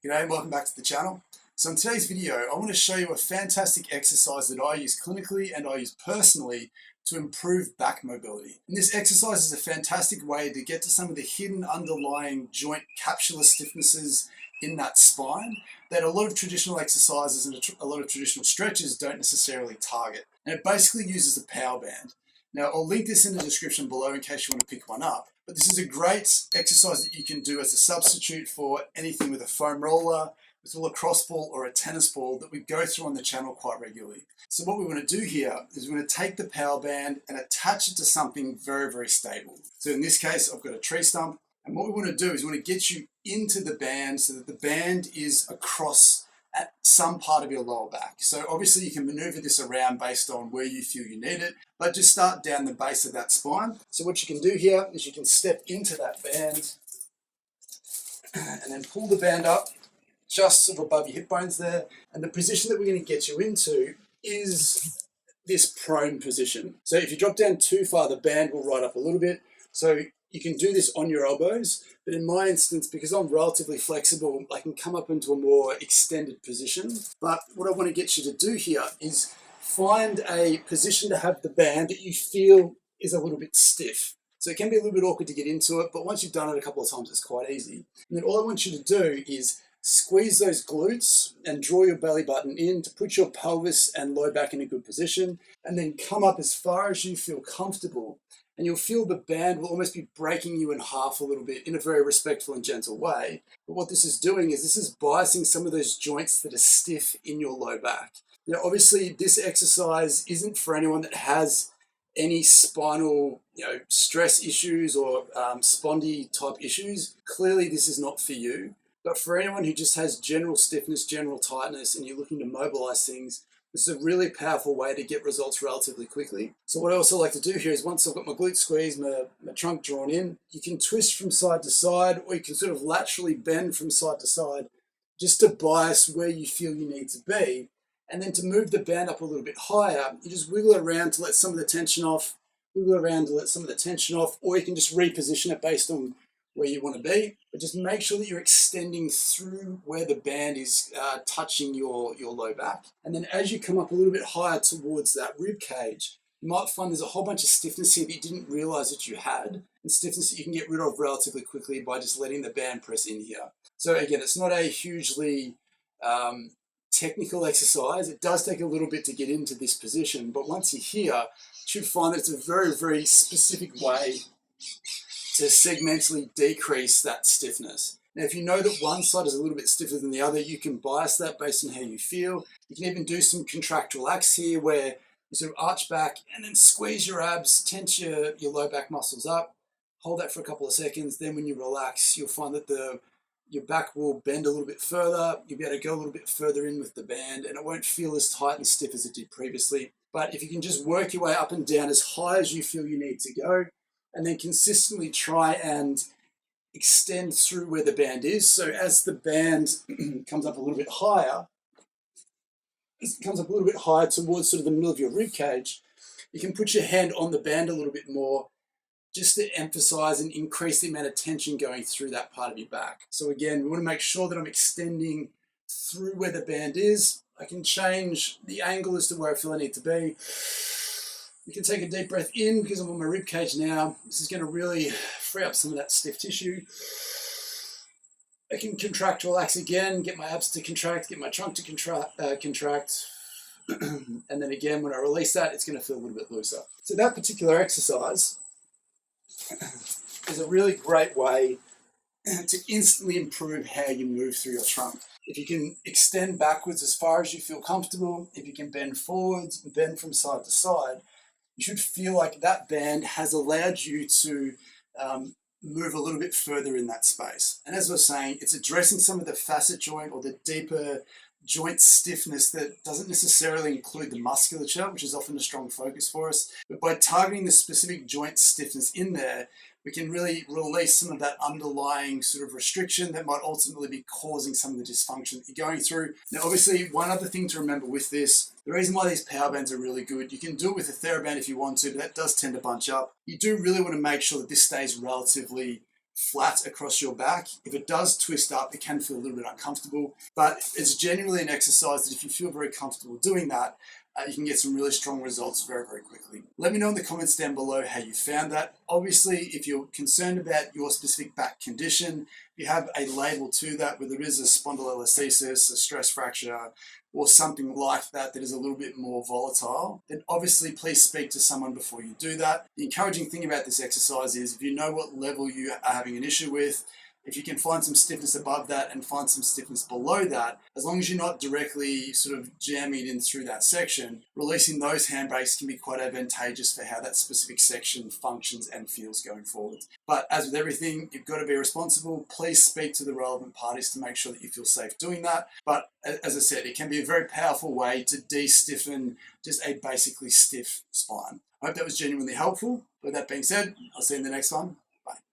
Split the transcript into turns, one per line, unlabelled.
G'day and welcome back to the channel. So in today's video, I want to show you a fantastic exercise that I use clinically and I use personally to improve back mobility. And this exercise is a fantastic way to get to some of the hidden underlying joint capsular stiffnesses in that spine that a lot of traditional exercises and a lot of traditional stretches don't necessarily target. And it basically uses a power band. Now, I'll link this in the description below in case you want to pick one up. But this is a great exercise that you can do as a substitute for anything with a foam roller, with a lacrosse ball or a tennis ball that we go through on the channel quite regularly. So what we want to do here is we're going to take the power band and attach it to something very, very stable. So in this case, I've got a tree stump. And what we want to do is we want to get you into the band so that the band is across at some part of your lower back. So obviously you can maneuver this around based on where you feel you need it, but just start down the base of that spine. So what you can do here is you can step into that band and then pull the band up just sort of above your hip bones there. And the position that we're going to get you into is this prone position. So if you drop down too far, the band will ride up a little bit. So you can do this on your elbows, but in my instance, because I'm relatively flexible, I can come up into a more extended position. But what I want to get you to do here is find a position to have the band that you feel is a little bit stiff. So it can be a little bit awkward to get into it, but once you've done it a couple of times, it's quite easy. And then all I want you to do is squeeze those glutes and draw your belly button in to put your pelvis and low back in a good position, and then come up as far as you feel comfortable. And you'll feel the band will almost be breaking you in half a little bit in a very respectful and gentle way. But what this is doing is this is biasing some of those joints that are stiff in your low back. Now, obviously, this exercise isn't for anyone that has any spinal, stress issues or spondy type issues. Clearly, this is not for you. But for anyone who just has general stiffness, general tightness, and you're looking to mobilize things, this is a really powerful way to get results relatively quickly. So what I also like to do here is once I've got my glute squeezed, my trunk drawn in, you can twist from side to side, or you can sort of laterally bend from side to side just to bias where you feel you need to be. And then to move the band up a little bit higher, you just wiggle it around to let some of the tension off, wiggle it around to let some of the tension off, or you can just reposition it based on where you want to be, but just make sure that you're extending through where the band is touching your low back. And then as you come up a little bit higher towards that rib cage, you might find there's a whole bunch of stiffness here that you didn't realize that you had, and stiffness that you can get rid of relatively quickly by just letting the band press in here. So again, it's not a hugely technical exercise. It does take a little bit to get into this position, but once you're here, you should find that it's a very, very specific way to segmentally decrease that stiffness. Now, if you know that one side is a little bit stiffer than the other, you can bias that based on how you feel. You can even do some contract relax here where you sort of arch back and then squeeze your abs, tense your low back muscles up, hold that for a couple of seconds. Then when you relax, you'll find that your back will bend a little bit further. You'll be able to go a little bit further in with the band and it won't feel as tight and stiff as it did previously. But if you can just work your way up and down as high as you feel you need to go, and then consistently try and extend through where the band is. So as the band comes up a little bit higher, towards sort of the middle of your rib cage, you can put your hand on the band a little bit more just to emphasize and increase the amount of tension going through that part of your back. So again, we want to make sure that I'm extending through where the band is. I can change the angle as to where I feel I need to be. You can take a deep breath in because I'm on my rib cage now. This is going to really free up some of that stiff tissue. I can contract, relax again, get my abs to contract, get my trunk to contract. And then again, when I release that, it's going to feel a little bit looser. So that particular exercise is a really great way to instantly improve how you move through your trunk. If you can extend backwards as far as you feel comfortable, if you can bend forwards and bend from side to side, you should feel like that band has allowed you to move a little bit further in that space. And as I was saying, it's addressing some of the facet joint or the deeper joint stiffness that doesn't necessarily include the musculature, which is often a strong focus for us. But by targeting the specific joint stiffness in there, we can really release some of that underlying sort of restriction that might ultimately be causing some of the dysfunction that you're going through. Now, obviously, one other thing to remember with this, the reason why these power bands are really good, you can do it with a TheraBand if you want to, but that does tend to bunch up. You do really want to make sure that this stays relatively flat across your back. If it does twist up, it can feel a little bit uncomfortable, but it's generally an exercise that if you feel very comfortable doing that, you can get some really strong results very, very quickly. Let me know in the comments down below how you found that. Obviously, if you're concerned about your specific back condition, you have a label to that where there is a spondylolisthesis, a stress fracture, or something like that that is a little bit more volatile, then obviously please speak to someone before you do that. The encouraging thing about this exercise is if you know what level you are having an issue with, if you can find some stiffness above that and find some stiffness below that, as long as you're not directly sort of jamming in through that section, releasing those handbrakes can be quite advantageous for how that specific section functions and feels going forward. But as with everything, you've got to be responsible. Please speak to the relevant parties to make sure that you feel safe doing that. But as I said, it can be a very powerful way to de-stiffen just a basically stiff spine. I hope that was genuinely helpful. With that being said, I'll see you in the next one.